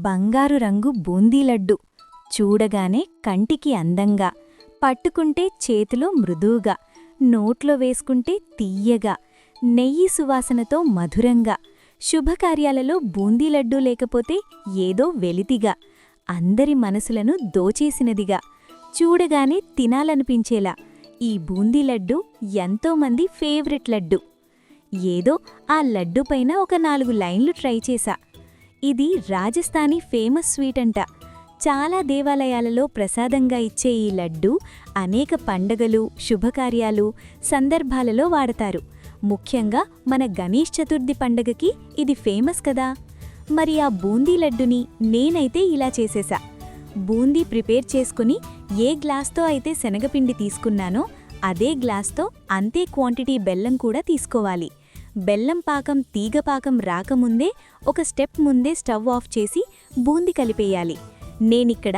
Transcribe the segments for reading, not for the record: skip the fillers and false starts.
బంగారు రంగు బూందీ లడ్డు చూడగానే కంటికి అందంగా, పట్టుకుంటే చేతిలో మృదువుగా, నోట్లో వేసుకుంటే తీయగా, నెయ్యి సువాసనతో మధురంగా, శుభకార్యాలలో బూందీ లడ్డూ లేకపోతే ఏదో వెలితిగా, అందరి మనసులను దోచేసినదిగా, చూడగానే తినాలనిపించేలా ఈ బూందీ లడ్డు ఎంతోమంది ఫేవరెట్ లడ్డు. ఏదో ఆ లడ్డుపైన ఒక 4 లైన్లు ట్రై చేశా. ఇది రాజస్థానీ ఫేమస్ స్వీట్ అంట. చాలా దేవాలయాలలో ప్రసాదంగా ఇచ్చే ఈ లడ్డు అనేక పండగలు, శుభకార్యాలు, సందర్భాలలో వాడతారు. ముఖ్యంగా మన గణేష్ చతుర్థి పండగకి ఇది ఫేమస్ కదా. మరి ఆ బూందీ లడ్డుని నేనైతే ఇలా చేసేశా. బూందీ ప్రిపేర్ చేసుకుని ఏ గ్లాస్తో అయితే శనగపిండి తీసుకున్నానో అదే గ్లాస్తో అంతే క్వాంటిటీ బెల్లం కూడా తీసుకోవాలి. బెల్లం పాకం తీగపాకం రాకముందే ఒక స్టెప్ ముందే స్టవ్ ఆఫ్ చేసి బూందీ కలిపేయాలి. నేనిక్కడ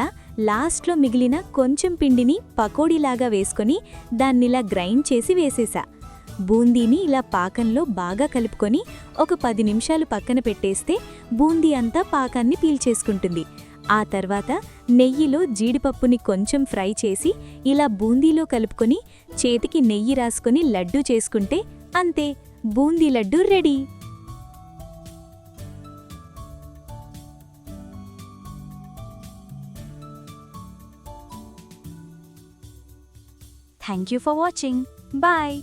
లాస్ట్లో మిగిలిన కొంచెం పిండిని పకోడీలాగా వేసుకొని దాన్నిలా గ్రైండ్ చేసి వేసేశా. బూందీని ఇలా పాకంలో బాగా కలుపుకొని ఒక 10 నిమిషాలు పక్కన పెట్టేస్తే బూందీ అంతా పాకాన్ని పీల్చేసుకుంటుంది. ఆ తర్వాత నెయ్యిలో జీడిపప్పుని కొంచెం ఫ్రై చేసి ఇలా బూందీలో కలుపుకొని చేతికి నెయ్యి రాసుకొని లడ్డూ చేసుకుంటే అంతే, boondi laddu ready. Thank you for watching. Bye.